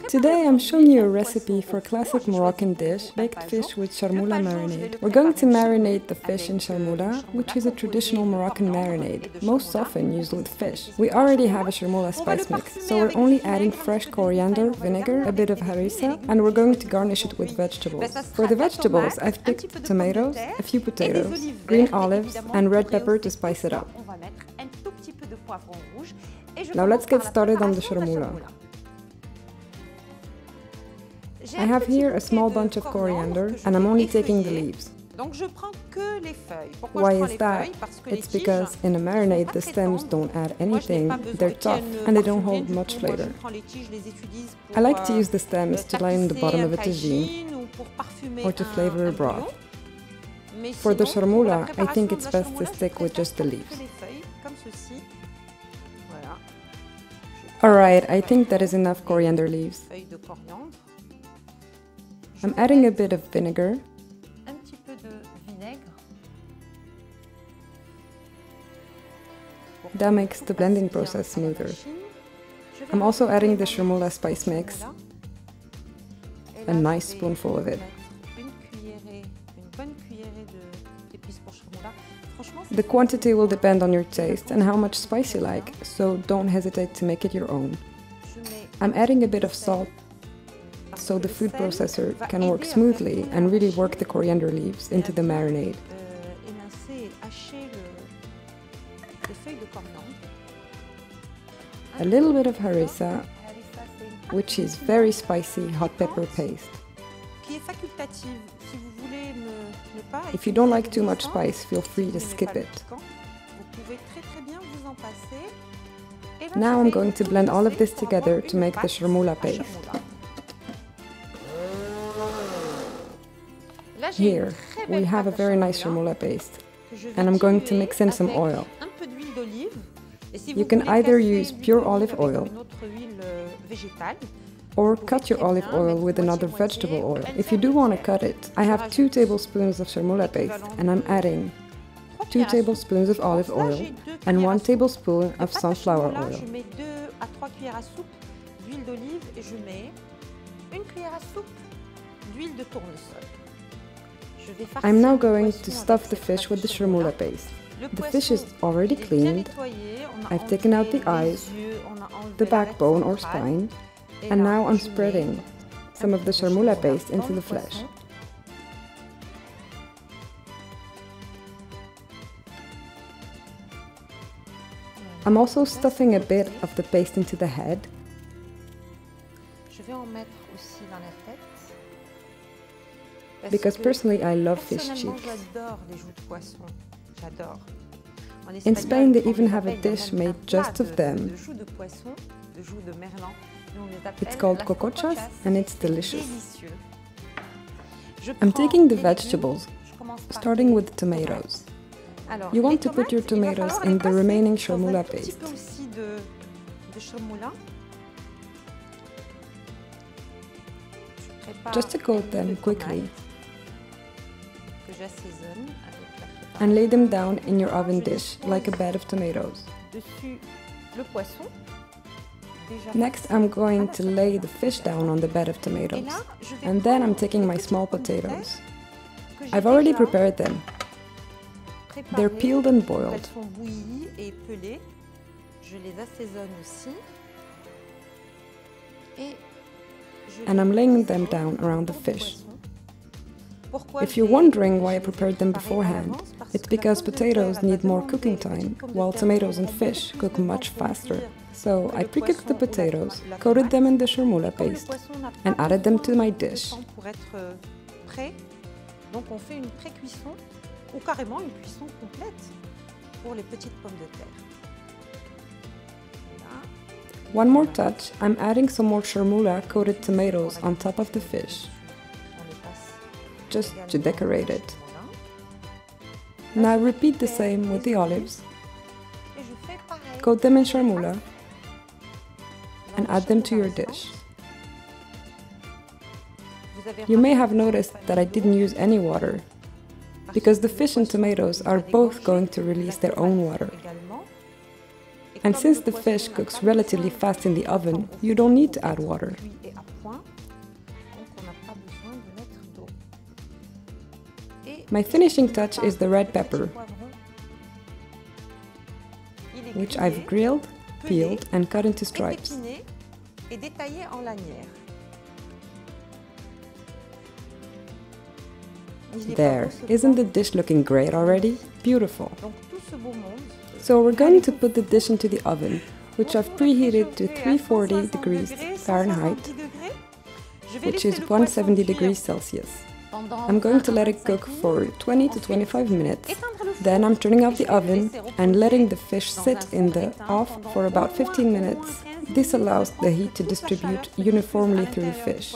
Today I'm showing you a recipe for a classic Moroccan dish, baked fish with charmoula marinade. We're going to marinate the fish in charmoula, which is a traditional Moroccan marinade, most often used with fish. We already have a charmoula spice mix, so we're only adding fresh coriander, vinegar, a bit of harissa, and we're going to garnish it with vegetables. For the vegetables, I've picked tomatoes, a few potatoes, green olives, and red pepper to spice it up. Now let's get started on the charmoula. I have here a small bunch of coriander, and I'm only taking the leaves. Why is that? It's because in a marinade the stems don't add anything, they're tough and they don't hold much flavor. I like to use the stems to line the bottom of a tagine or to flavor a broth. For the charmoula, I think it's best to stick with just the leaves. Alright, I think that is enough coriander leaves. I'm adding a bit of vinegar. That makes the blending process smoother. I'm also adding the charmoula spice mix, a nice spoonful of it. The quantity will depend on your taste and how much spice you like, so don't hesitate to make it your own. I'm adding a bit of salt so the food processor can work smoothly and really work the coriander leaves into the marinade. A little bit of harissa, which is very spicy hot pepper paste. If you don't like too much spice, feel free to skip it. Now I'm going to blend all of this together to make the charmoula paste. Here, we have a very nice charmoula paste, and I'm going to mix in some oil. You can either use pure olive oil or cut your olive oil with another vegetable oil. If you do want to cut it, I have 2 tablespoons of charmoula paste, and I'm adding 2 tablespoons of olive oil and 1 tablespoon of sunflower oil. I'm now going to stuff the fish with the charmoula paste. The fish is already cleaned. I've taken out the eyes, the backbone or spine, and now I'm spreading some of the charmoula paste into the flesh. I'm also stuffing a bit of the paste into the head. Because personally I love fish cheeks. In Spain they even have a dish made just of them. It's called cocochas and it's delicious. I'm taking the vegetables, starting with the tomatoes. You want to put your tomatoes in the remaining charmoula paste. Just to coat them quickly. And lay them down in your oven dish like a bed of tomatoes. Next I'm going to lay the fish down on the bed of tomatoes. And then I'm taking my small potatoes. I've already prepared them. They're peeled and boiled. And I'm laying them down around the fish. If you're wondering why I prepared them beforehand, it's because potatoes need more cooking time, while tomatoes and fish cook much faster. So I pre-cooked the potatoes, coated them in the charmoula paste, and added them to my dish. One more touch, I'm adding some more charmoula coated tomatoes on top of the fish, just to decorate it. Now repeat the same with the olives. Coat them in charmoula and add them to your dish. You may have noticed that I didn't use any water, because the fish and tomatoes are both going to release their own water. And since the fish cooks relatively fast in the oven, you don't need to add water. My finishing touch is the red pepper, which I've grilled, peeled and cut into stripes. There, isn't the dish looking great already? Beautiful! So we're going to put the dish into the oven, which I've preheated to 340 degrees Fahrenheit, which is 170 degrees Celsius. I'm going to let it cook for 20 to 25 minutes. Then I'm turning off the oven and letting the fish sit in the off for about 15 minutes. This allows the heat to distribute uniformly through the fish.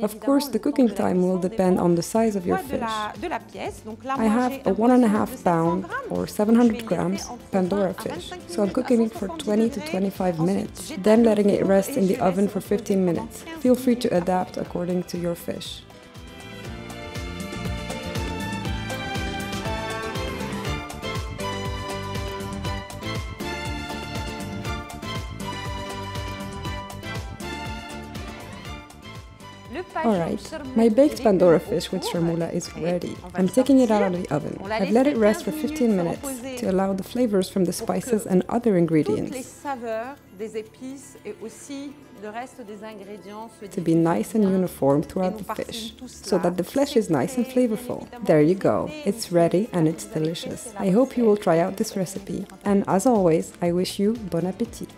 Of course, the cooking time will depend on the size of your fish. I have a 1.5 pound or 700 grams Pandora fish, so I'm cooking it for 20 to 25 minutes, then letting it rest in the oven for 15 minutes. Feel free to adapt according to your fish. Alright, my baked Pandora fish with chermoula is ready. I'm taking it out of the oven. I've let it rest for 15 minutes to allow the flavors from the spices and other ingredients to be nice and uniform throughout the fish, so that the flesh is nice and flavorful. There you go, it's ready and it's delicious. I hope you will try out this recipe, and as always, I wish you bon appétit!